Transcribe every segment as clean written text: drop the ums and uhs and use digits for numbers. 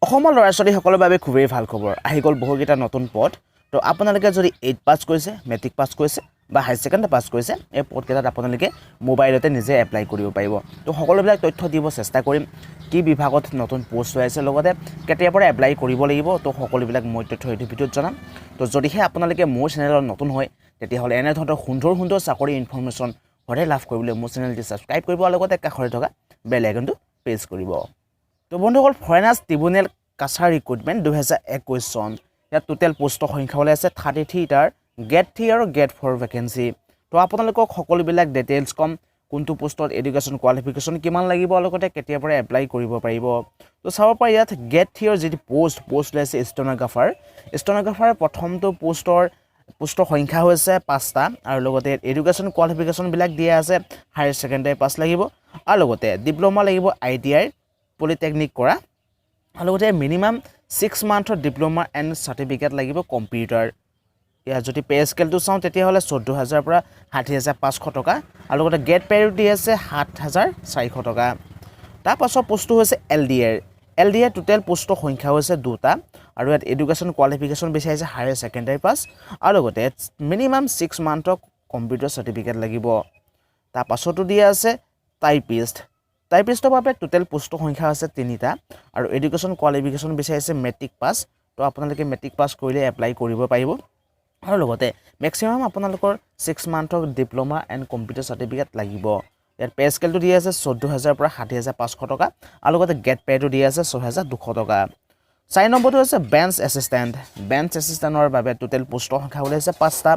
অসমৰ ল'ৰা-ছোৱালী সকলৰ বাবে খুবেই ভাল খবৰ আহি গ'ল বহুকেইটা নতুন পদ তো আপোনালোকে যদি 8 পাছ কৰিছে মেট্ৰিক পাছ কৰিছে বা হাই সেকেন্ডাৰী পাছ কৰিছে এই পদকেইটাত আপোনালোকে মোবাইলতে নিজে এপ্লাই কৰিব পাৰিব তো সকলোবিলাক তথ্য দিব চেষ্টা কৰিম কি বিভাগত নতুন পোষ্ট হৈ আছে লগতে কেতিয়াৰ পৰা এপ্লাই কৰিব লাগিব তো সকলোবিলাক মই তথ্য এই ভিডিঅ'ত জনাম তো যদিহে আপোনালোকে মোৰ চেনেলত নতুন হয় তেতিয়াহ'লে এনে ধৰণৰ সুন্দৰ সুন্দৰ চাকৰি ইনফৰমেশ্যন সদায় লাভ কৰিবলৈ মোৰ চেনেলটি ছাবস্ক্ৰাইব কৰিব আৰু লগতে কাষতে থকা বেল আইকনটো প্ৰেছ কৰিব তো বন্ধুসকল ফৰেনাৰ্ছ ট্ৰিবুনেল কাছাৰ ৰিক্ৰুইটমেণ্ট 2021 চন ইয়াত টোটেল পোষ্টৰ সংখ্যা হ'লে আছে 33টাৰ গেট 3 আৰু গেট 4 ভেকেন্সি তো আপোনালোকক সকলোবিলাক ডিটেইলছ কম কোনটো পোষ্টত এডুকেশ্যন কোৱালিফিকেশ্যন কিমান লাগিব লগতে কেতিয়াৰ পৰা এপ্লাই কৰিব পাৰিব তো চাব পাৰি ইয়াত গেট 3 ৰ যিটো পোষ্ট লৈছে ষ্টেনোগ্ৰাফাৰ প্ৰথমটো পোষ্টৰ সংখ্যা হৈছে 5টা আৰু লগতে এডুকেশ্যন কোৱালিফিকেশ্যনবিলাক দিয়া আছে হায়াৰ সেকেন্ডাৰী পাছ লাগিব আৰু লগতে ডিপ্ল'মা লাগিব ITI পলিটেকনিক কৰা আৰু লগতে মিনিমাম 6 মান্থৰ ডিপ্ল'মা এণ্ড চাৰ্টিফিকেট লাগিব কম্পিউটাৰ ইয়াৰ যদি পে স্কেলটো চাওঁ তেতিয়াহ'লে 14000 পৰা 60500 টকা আৰু লগতে গেট পেৰিটি আছে 7400 টকা তাৰপাছত পোষ্টটো হৈছে LDA টোটেল পোষ্টৰ সংখ্যা হৈছে 2টা আৰু ইয়াত এডুকেশ্যন কোৱালিফিকেশ্যন বিচাৰিছে হায়াৰ সেকেন্ডাৰী পাছ আৰু লগতে মিনিমাম 6 মান্থৰ কম্পিউটাৰ চাৰ্টিফিকেট লাগিব তাৰপাছতো দিয়া আছে টাইপিষ্টৰ বাবে টোটেল পোষ্টৰ সংখ্যা আছে 3টা আৰু এডুকেশ্যন কোৱালিফিকেশ্যন বিচাৰিছে মেট্ৰিক পাছ তো আপোনালোকে মেট্ৰিক পাছ কৰিলে এপ্লাই কৰিব পাৰিব আৰু লগতে মেক্সিমাম আপোনালোকৰ 6 মান্থৰ ডিপ্ল'মা এণ্ড কম্পিউটাৰ চাৰ্টিফিকেট লাগিব ইয়াত পে স্কেলটো দিয়া আছে 14000 পৰা 60500 টকা আৰু লগতে গেট পেটো দিয়া আছে 6200 টকা 4 নম্বৰটো হৈছে বেঞ্চ এছিষ্টেণ্টৰ বাবে টোটেল পোষ্টৰ সংখ্যা হ'লে আছে 5টা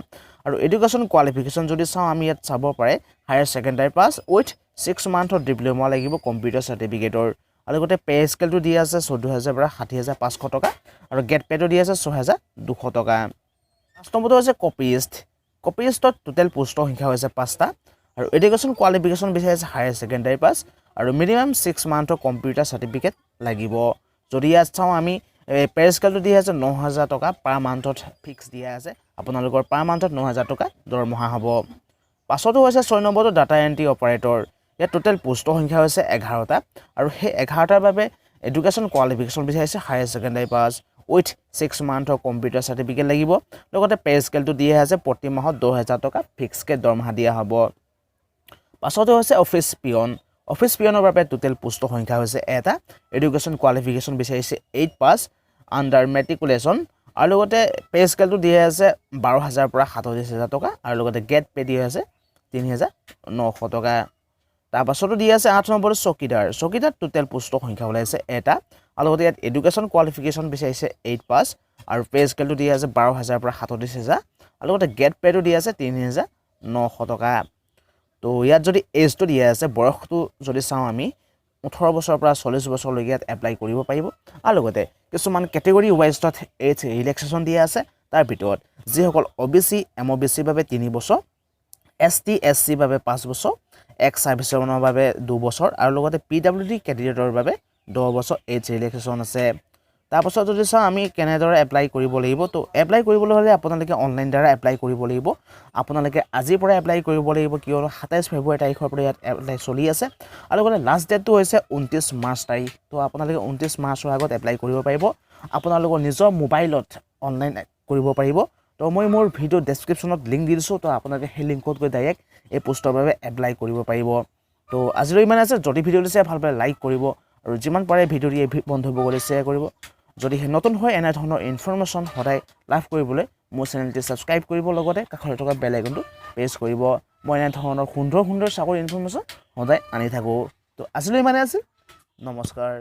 আৰু এডুকেশ্যন কোৱালিফিকেশ্যন যদি চাওঁ আমি ইয়াত চাব পাৰে হায়াৰ সেকেন্ডাৰী পাছ উইথ 6 মান্থৰ ডিপ্ল'মা লাগিব কম্পিউটাৰ চাৰ্টিফিকেটৰ আৰু লগতে পে স্কেলটো দিয়া আছে 14000 পৰা 60500 টকা আৰু গেট পেটো দিয়া আছে 6200 টকা 5 নম্বৰটো হৈছে কপিষ্টত টোটেল পোষ্টৰ সংখ্যা হৈছে 5টা আৰু এডুকেশ্যন কোৱালিফিকেশ্যন বিচাৰিছে হায়াৰ সেকেন্ডাৰী পাছ আৰু মিনিমাম 6 মান্থৰ কম্পিউটাৰ চাৰ্টিফিকেট লাগিব যদি ইয়াত চাওঁ আমি পে স্কেলটো দিয়া আছে 9000 টকা পাৰ মান্থত ফিক্স দিয়া আছে আপোনালোকৰ পাৰ মান্থত 9000 টকা দৰমহা হ'ব পাছতো হৈছে 6 নম্বৰটো ডাটা এণ্ট্ৰি অপাৰেটৰ ইয়াত টোটেল পোষ্টৰ সংখ্যা হৈছে 11টা আৰু সেই 11টাৰ বাবে এডুকেশ্যন কোৱালিফিকেশ্যন বিচাৰিছে হায়াৰ সেকেন্ডাৰী পাছ উইথ 6 মান্থৰ কম্পিউটাৰ চাৰ্টিফিকেট লাগিব লগতে পে স্কেলটো দিয়া আছে প্ৰতি মাহত 10000 টকা ফিক্সকৈ দৰমহা দিয়া হ'ব পাছতো হৈছে অফিচ পিয়নৰ বাবে টোটেল পোষ্টৰ সংখ্যা হৈছে 1টা এডুকেশ্যন কোৱালিফিকেশ্যন বিচাৰিছে 8 পাছ আণ্ডাৰ মেট্ৰিকুলেশ্যন আৰু লগতে পে স্কেলটো দিয়া আছে 12000 পৰা 37000 টকা আৰু লগতে গেট পে দিয়া আছে 3900 টকা তাৰপাছতো দিয়া আছে 8 নম্বৰৰ চকীদাৰ টোটেল পোষ্টৰ সংখ্যা ওলাইছে 1টা আৰু লগতে ইয়াত এডুকেশ্যন কোৱালিফিকেশ্যন বিচাৰিছে 8 পাছ আৰু পে স্কেলটো দিয়া আছে 12000 পৰা 37000 আৰু লগতে গেট পেটো দিয়া আছে 3900 টকা তো ইয়াত যদি এজটো দিয়া আছে বয়সটো যদি চাওঁ আমি 18 বছৰৰ পৰা 40 বছৰলৈকে ইয়াত এপ্লাই কৰিব পাৰিব আৰু লগতে কিছুমান কেটেগৰী ৱাইজত এজ ৰিলেক্সেশ্যন দিয়া আছে তাৰ ভিতৰত যিসকল OBC MOBC বাবে 3 বছৰ ST SC বাবে 5 বছৰ এক্স সাৰ্ভিছৰ বাবে 2 বছৰ আৰু লগতে PWD কেণ্ডিডেটৰ বাবে 10 বছৰ এজ ৰিলেক্সেশ্যন আছে তাৰপাছত যদি চাওঁ আমি কেনেদৰে এপ্লাই কৰিব লাগিব তো এপ্লাই কৰিবলৈ হ'লে আপোনালোকে অনলাইন দ্বাৰা এপ্লাই কৰিব লাগিব আপোনালোকে আজিৰ পৰা এপ্লাই কৰিব লাগিব কিয়নো 27 ফেব্ৰুৱাৰী তাৰিখৰ পৰা ইয়াত এপ্লাই চলি আছে আৰু লগতে লাষ্ট ডেটটো হৈছে 29 মাৰ্চ তাৰিখ তো আপোনালোকে 29 মাৰ্চৰ আগত এপ্লাই কৰিব পাৰিব আপোনালোকৰ নিজৰ মোবাইলত অনলাইন কৰিব পাৰিব তো মই মোৰ ভিডিও ডেছক্ৰিপশ্যনত লিংক দি দিছোঁ তো আপোনালোকে সেই লিংকত গৈ ডাইৰেক্ট এই পোষ্টৰ বাবে এপ্লাই কৰিব পাৰিব তো আজিলৈ ইমান আছে যদি ভিডিঅ'টো চাই ভাল পালে লাইক কৰিব আৰু যিমান পাৰে ভিডিঅ'টো এই বন্ধুবৰ্গলৈ শ্বেয়াৰ কৰিব যদি নতুন হয় এনে ধৰণৰ ইনফৰমেশ্যন সদায় লাভ কৰিবলৈ মোৰ চেনেলটি ছাবস্ক্ৰাইব কৰিব লগতে কাষতে থকা বেল আইকনটো প্ৰেছ কৰিব মই এনে ধৰণৰ সুন্দৰ চাকৰি ইনফৰমেশ্যন সদায় আনি থাকোঁ তো আজিলৈ ইমানে আছে নমস্কাৰ